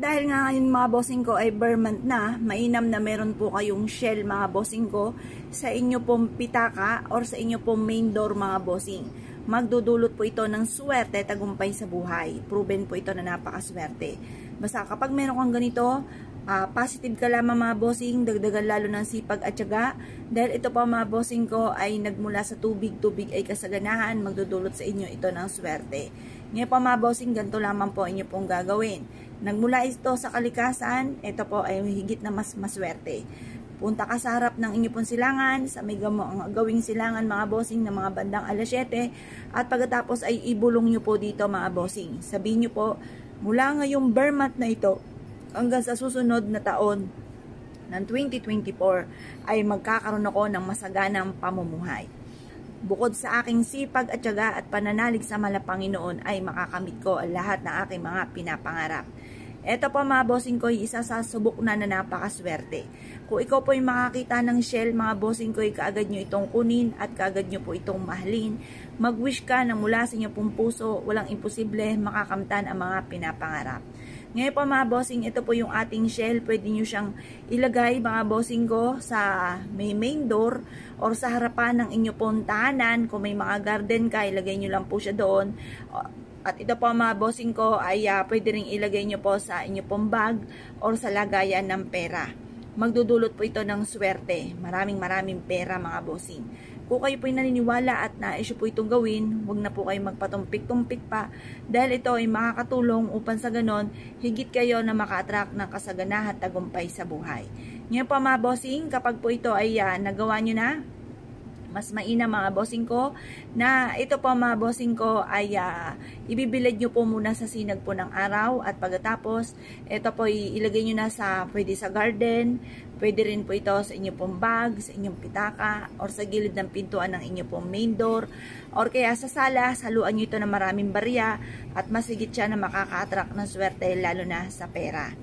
dahil nga ngayon mga bossing ko ay bare month na, mainam na meron po kayong shell mga bossing ko sa inyo pong pitaka or sa inyo pong main door mga bossing. Magdudulot po ito ng swerte, tagumpay sa buhay. Proven po ito na napakaswerte. Basta kapag meron kang ganito, positive ka lamang mga bossing, dagdagan lalo ng sipag at tiyaga. Dahil ito pa mga bossing ko ay nagmula sa tubig, tubig ay kasaganahan, magdudulot sa inyo ito ng swerte. Ngayon pa mga bossing, ganito lamang po inyo pong gagawin. Nagmula ito sa kalikasan, ito po ay higit na mas maswerte. Punta ka sa harap ng inyo pong silangan, sa may gawing silangan mga bossing ng mga bandang alas 7, at pagkatapos ay ibulong nyo po dito mga bossing. Sabihin nyo po, mula ngayong bare month na ito, hanggang sa susunod na taon ng 2024, ay magkakaroon ako ng masaganang pamumuhay. Bukod sa aking sipag at tiyaga at pananalig sa Panginoon ay makakamit ko ang lahat ng aking mga pinapangarap. Ito po mga bossing ko ay isa sa subok na napakaswerte. Kung ikaw po ay makakita ng shell mga bossing ko ay kaagad nyo itong kunin at kaagad nyo po itong mahalin. Mag-wish ka na mula sa inyo pong puso, walang imposible, makakamtan ang mga pinapangarap. Ngayon po mga bossing, ito po yung ating shell. Pwede nyo siyang ilagay mga bossing ko sa may main door or sa harapan ng inyo pong tahanan. Kung may mga garden ka, ilagay nyo lang po siya doon. At ito po mga bossing ko ay pwede rin ilagay nyo po sa inyo pong bag or sa lagayan ng pera. Magdudulot po ito ng swerte. Maraming pera mga bossing. Kung kayo po ay naniniwala at na-issue po itong gawin, huwag na po kayo magpatumpik-tumpik pa dahil ito ay makakatulong upang sa ganon, higit kayo na maka-attract ng kasaganahan at tagumpay sa buhay. Ngayon po mga bossing, kapag po ito ay nagawa nyo na, mas mainam mga bossing ko na ito po mga bossing ko ay ibibilad nyo po muna sa sinag po ng araw at pagkatapos ito po ilagay nyo na sa pwede sa garden, pwede rin po ito sa inyo pong bag, sa inyong pitaka or sa gilid ng pintuan ng inyo pong main door or kaya sa sala, saluan nyo ito ng maraming barya at mas higit siya na makaka-attract ng swerte lalo na sa pera.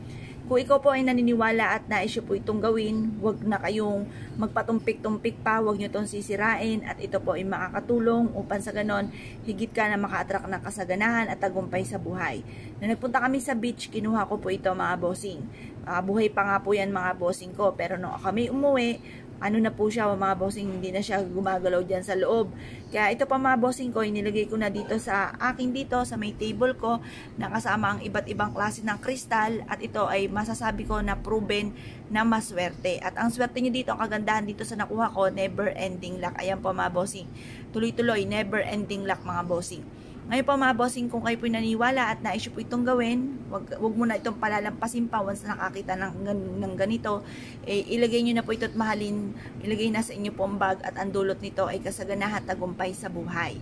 Kung ikaw po ay naniniwala at na-issue po itong gawin, huwag na kayong magpatumpik-tumpik pa, huwag nyo itong sisirain at ito po ay makakatulong upang sa ganon, higit ka na maka-attract ng kasaganahan at tagumpay sa buhay. Na nagpunta kami sa beach, kinuha ko po ito mga bossing. Buhay pa nga po yan mga bossing ko, pero nung kami umuwi, ano na po siya mga bossing, hindi na siya gumagalaw dyan sa loob. Kaya ito pa mga bossing ko, inilagay ko na dito sa akin dito, sa may table ko, nakasama ang iba't ibang klase ng kristal at ito ay masasabi ko na proven na maswerte. At ang swerte nyo dito, ang kagandahan dito sa nakuha ko, never ending luck. Ayan po mga bossing, tuloy-tuloy, never ending luck mga bossing. Ngayon po mga bossing, kung kayo po naniniwala at na-issue po itong gawin, wag mo na itong palalampasin pa once nakakita ng ganito, ilagay nyo na po ito at mahalin, ilagay na sa inyo pong bag at ang dulot nito ay kasaganahan at tagumpay sa buhay.